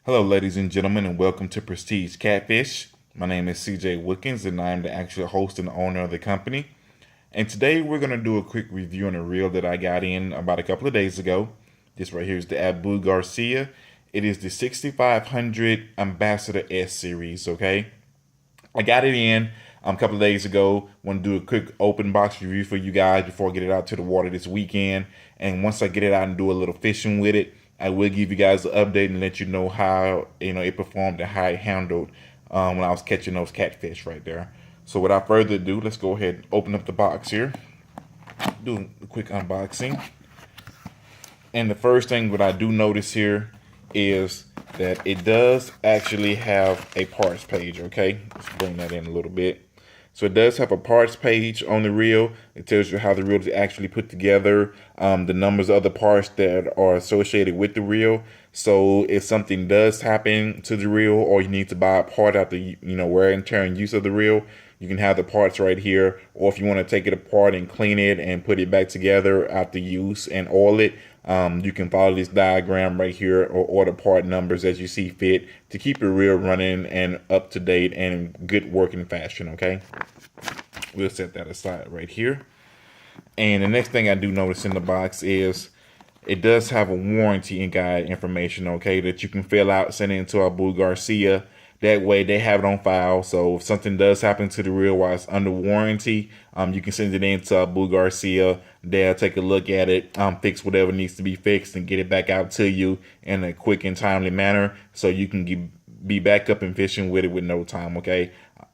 Hello, ladies and gentlemen, and welcome to Prestige Catfish. My name is CJ Wickens, and I am the actual host and owner of the company. And today we're going to do a quick review on a reel that I got in about a couple of days ago. This right here is the Abu Garcia. It is the 6500 Ambassador S series, okay? I got it in a couple of days ago. Want to do a quick open box review for you guys before I get it out to the water this weekend. And once I get it out and do a little fishing with it, I will give you guys an update and let you know how it performed and how it handled when I was catching those catfish right there. So without further ado, let's go ahead and open up the box here. Do a quick unboxing. And the first thing what I do notice here is that it does actually have a parts page, okay? Let's bring that in a little bit. So it does have a parts page on the reel. It tells you how the reel is actually put together, the numbers of the parts that are associated with the reel. So if something does happen to the reel or you need to buy a part out the wear and tear and use of the reel, you can have the parts right here. Or if you want to take it apart and clean it and put it back together after use and oil it, you can follow this diagram right here or order part numbers as you see fit to keep your reel running and up to date and in good working fashion, okay? We'll set that aside right here. And the next thing I do notice in the box is it does have a warranty and guide information, okay, that you can fill out, send it into Abu Garcia. That way they have it on file. So if something does happen to the reel while it's under warranty, you can send it in to Abu Garcia. They'll take a look at it, fix whatever needs to be fixed and get it back out to you in a quick and timely manner so you can be back up and fishing with it with no time, okay?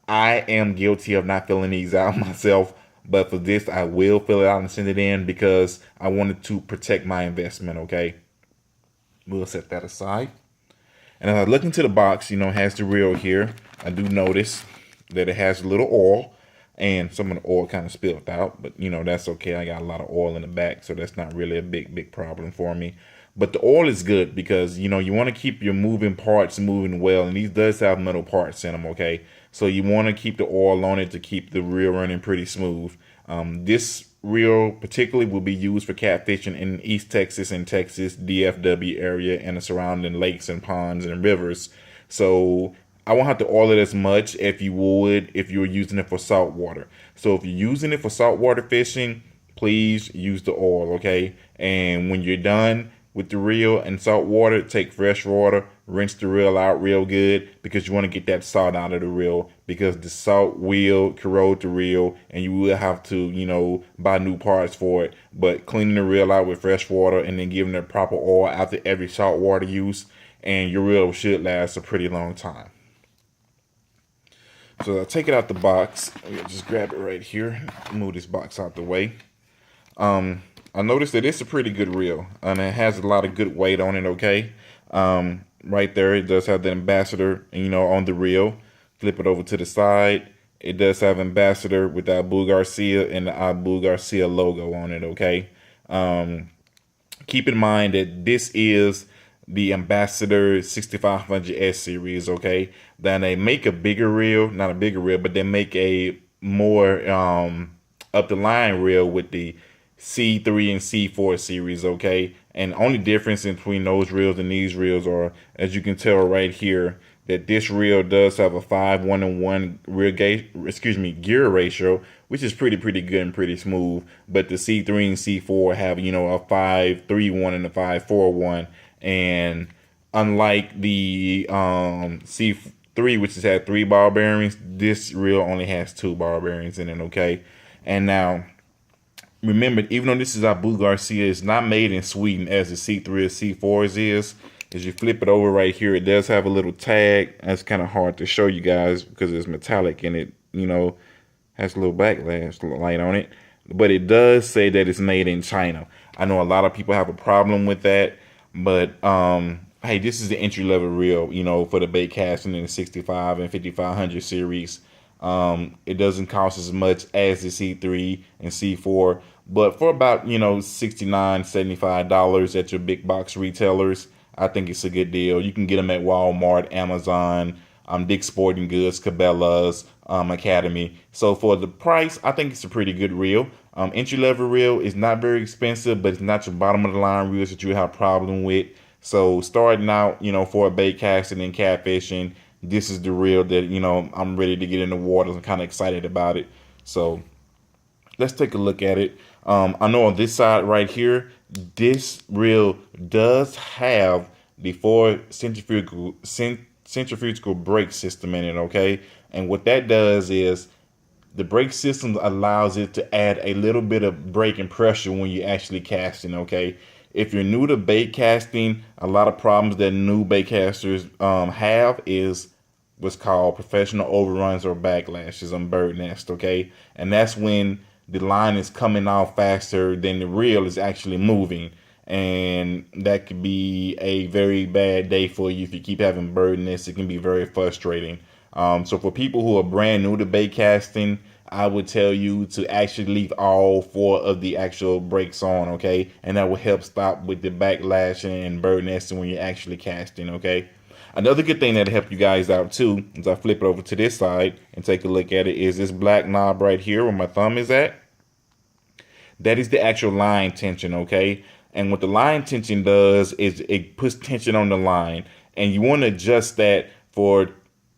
I am guilty of not filling these out myself, but for this, I will fill it out and send it in because I wanted to protect my investment, okay? We'll set that aside. And as I look into the box, it has the reel here. I do notice that it has a little oil, and some of the oil kind of spilled out, but that's okay. I got a lot of oil in the back, so that's not really a big problem for me. But the oil is good because you want to keep your moving parts moving well, and these does have metal parts in them, okay? So you want to keep the oil on it to keep the reel running pretty smooth. This reel particularly will be used for catfishing in East Texas and Texas DFW area and the surrounding lakes and ponds and rivers. So I won't have to oil it as much if you would if you were using it for salt water. So if you're using it for saltwater fishing, please use the oil, okay? And when you're done with the reel and salt water, take fresh water, rinse the reel out real good because you want to get that salt out of the reel because the salt will corrode the reel and you will have to, buy new parts for it. But cleaning the reel out with fresh water and then giving it proper oil after every salt water use, and your reel should last a pretty long time. So I'll take it out the box. Just grab it right here. Move this box out the way. I noticed that it's a pretty good reel, and it has a lot of good weight on it, okay? Right there, it does have the ambassador, on the reel. Flip it over to the side. It does have ambassador with the Abu Garcia and the Abu Garcia logo on it, okay? Keep in mind that this is the Ambassador 6500S series, okay? Then they make a bigger reel, not a bigger reel, but they make a more up the line reel with the C3 and C4 series, okay? And only difference between those reels and these reels are, as you can tell right here, that this reel does have a 5:1:1 gear ratio, which is pretty good and pretty smooth. But the C3 and C4 have, a 5:3:1 and a 5:4:1. And unlike the C3, which has had 3 ball bearings, this reel only has 2 ball bearings in it, okay? And now, remember, even though this is Abu Garcia, it's not made in Sweden as the C3 or C4s is. As you flip it over right here, it does have a little tag. That's kind of hard to show you guys because it's metallic and it, has a little backlash light on it. But it does say that it's made in China. I know a lot of people have a problem with that, but hey, this is the entry-level reel, for the bait casting in the 65 and 5500 series. It doesn't cost as much as the C3 and C4, but for about, $69, $75 at your big box retailers, I think it's a good deal. You can get them at Walmart, Amazon, Dick's Sporting Goods, Cabela's, Academy. So for the price, I think it's a pretty good reel. Entry level reel is not very expensive, but it's not your bottom of the line reels that you have a problem with. So starting out, for a bait casting and catfishing, this is the reel that, I'm ready to get in the water. I'm kind of excited about it. So let's take a look at it. I know on this side right here, this reel does have the four centrifugal brake system in it, okay? And what that does is the brake system allows it to add a little bit of braking pressure when you're actually casting, okay? If you're new to bait casting, a lot of problems that new bait casters have is what's called professional overruns or backlashes on bird nest, okay? And that's when the line is coming off faster than the reel is actually moving. And that could be a very bad day for you if you keep having bird nests. It can be very frustrating. So for people who are brand new to bait casting, I would tell you to actually leave all four of the actual brakes on, okay? And that will help stop with the backlash and bird nesting when you're actually casting, okay? Another good thing that'll help you guys out too, as I flip it over to this side and take a look at it, is this black knob right here where my thumb is at. That is the actual line tension, okay? And what the line tension does is it puts tension on the line. And you want to adjust that for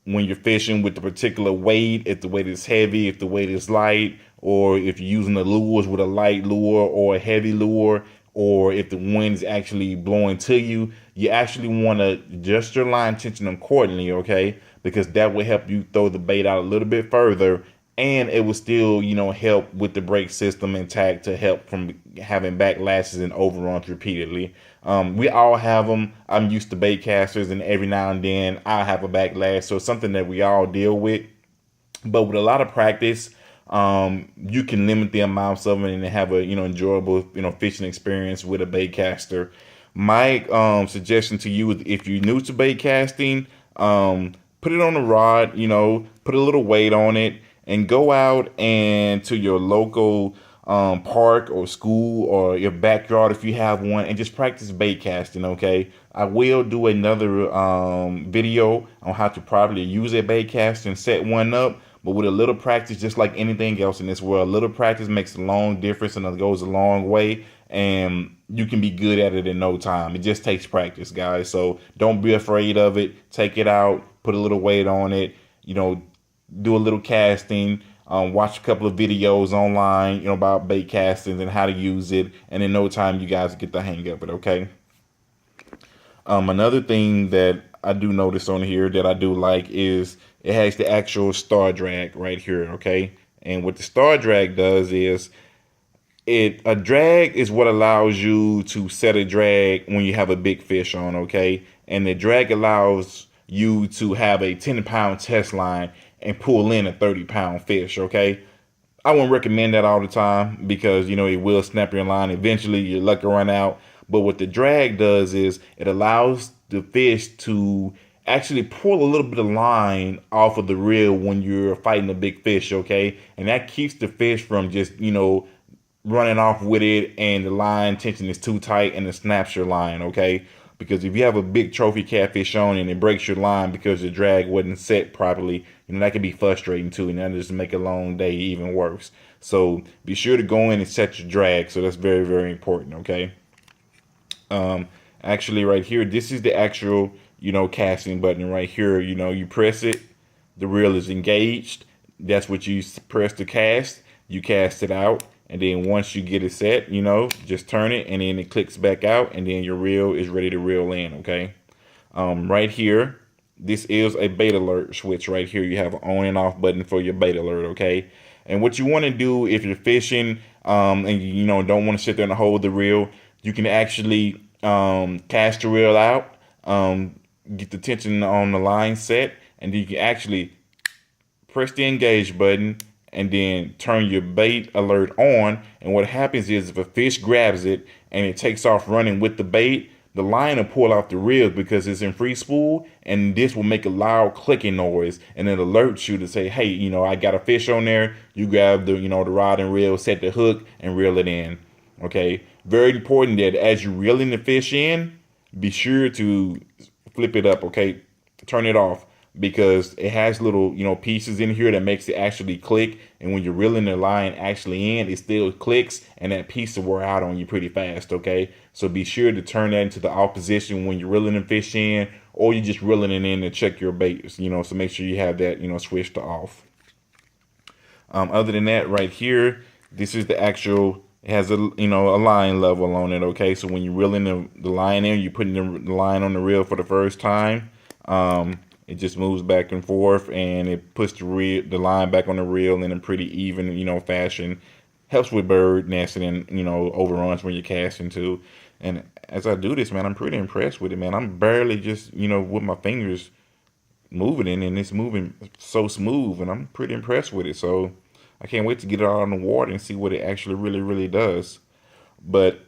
when you're fishing with the particular weight, if the weight is heavy, if the weight is light, or if you're using the lures with a light lure or a heavy lure, or if the wind is actually blowing to you, you actually want to adjust your line tension accordingly, okay? Because that will help you throw the bait out a little bit further, and it will still, help with the brake system intact to help from having backlashes and overruns repeatedly. We all have them. I'm used to bait casters, and every now and then I have a backlash, so it's something that we all deal with. But with a lot of practice, you can limit the amounts of it and have a enjoyable fishing experience with a bait caster. My suggestion to you is, if you're new to bait casting, put it on the rod, put a little weight on it, and go out and to your local park or school or your backyard if you have one, and just practice bait casting, okay? I will do another video on how to properly use a bait caster and set one up. But with a little practice, just like anything else in this world, a little practice makes a long difference and it goes a long way. And you can be good at it in no time. It just takes practice, guys. So don't be afraid of it. Take it out, put a little weight on it, do a little casting, watch a couple of videos online, about bait casting and how to use it. And in no time, you guys get the hang of it, okay? Another thing that I do notice on here that I do like is it has the actual star drag right here, okay? And what the star drag does is a drag is what allows you to set a drag when you have a big fish on, okay? And the drag allows you to have a 10-pound test line and pull in a 30-pound fish, okay? I won't recommend that all the time because, it will snap your line. Eventually, your luck will run out. But what the drag does is it allows the fish to actually pull a little bit of line off of the reel when you're fighting a big fish, okay? And that keeps the fish from just, running off with it and the line tension is too tight and it snaps your line, okay? Because if you have a big trophy catfish on and it breaks your line because the drag wasn't set properly, that can be frustrating too, and that just make a long day even worse. So be sure to go in and set your drag. So that's very, very important, okay? Actually right here, this is the actual, casting button right here. You press it, the reel is engaged. That's what you press to cast. You cast it out. And then once you get it set, just turn it and then it clicks back out and then your reel is ready to reel in, okay? Right here, this is a bait alert switch right here. You have an on and off button for your bait alert, okay? And what you want to do if you're fishing and you don't want to sit there and hold the reel, you can actually cast the reel out, get the tension on the line set, and then you can actually press the engage button and then turn your bait alert on. And what happens is if a fish grabs it and it takes off running with the bait, the line will pull off the reel because it's in free spool, and this will make a loud clicking noise and it alerts you to say, hey, I got a fish on there. You grab the, the rod and reel, set the hook and reel it in. Okay. Very important that as you're reeling the fish in, be sure to flip it up. Okay. Turn it off, because it has little, pieces in here that makes it actually click. And when you're reeling the line actually in, it still clicks, and that piece will wear out on you pretty fast. Okay, so be sure to turn that into the off position when you're reeling the fish in, or you're just reeling it in to check your baits. So make sure you have that, switched to off. Other than that, right here, this is the actual. It has a line level on it. Okay, so when you're reeling the line in, you're putting the line on the reel for the first time. It just moves back and forth, and it puts the line back on the reel in a pretty even fashion. Helps with bird nesting and overruns when you're casting too. And as I do this, man, I'm pretty impressed with it, man. I'm barely just with my fingers moving it, and it's moving so smooth, and I'm pretty impressed with it. So I can't wait to get it out on the water and see what it actually really does. But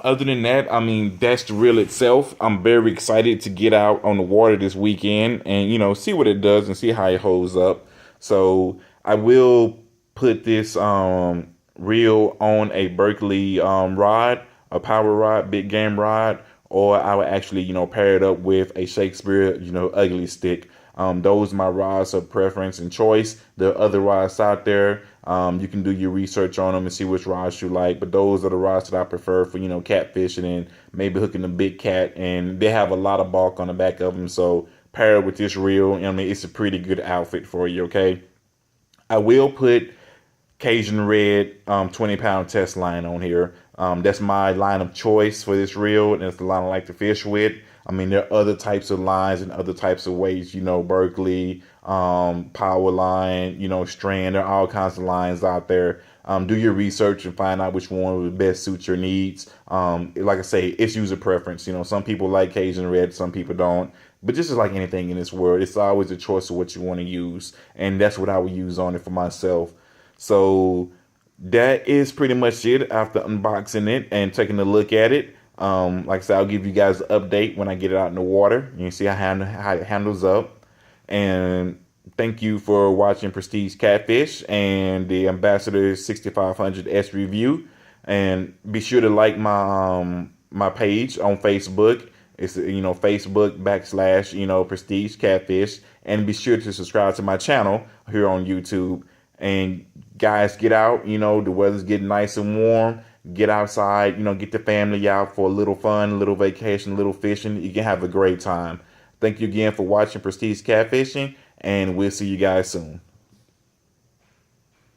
other than that, I mean, that's the reel itself. I'm very excited to get out on the water this weekend and see what it does and see how it holds up. So I will put this reel on a Berkeley rod, a power rod, big game rod, or I would actually pair it up with a Shakespeare ugly stick. Those are my rods of preference and choice. There are other rods out there. You can do your research on them and see which rods you like. But those are the rods that I prefer for, catfishing and maybe hooking a big cat. And they have a lot of bulk on the back of them. So pair it with this reel. I mean, it's a pretty good outfit for you, okay? I will put Cajun Red 20-pound test line on here. That's my line of choice for this reel, and it's the line I like to fish with. I mean, there are other types of lines and other types of weights, Berkeley, Power Line, Strand. There are all kinds of lines out there. Do your research and find out which one would best suit your needs. Like I say, it's user preference. Some people like Cajun Red, some people don't. But just like anything in this world, it's always a choice of what you want to use. And that's what I would use on it for myself. So that is pretty much it after unboxing it and taking a look at it. Like I said, I'll give you guys an update when I get it out in the water. You can see how it handles up. And thank you for watching Prestige Catfish and the Ambassador 6500S review. And be sure to like my page on Facebook. It's Facebook / Prestige Catfish. And be sure to subscribe to my channel here on YouTube. And guys, get out. The weather's getting nice and warm. Get outside, get the family out for a little fun, a little vacation, a little fishing. You can have a great time. Thank you again for watching Prestige Catfishing, and we'll see you guys soon.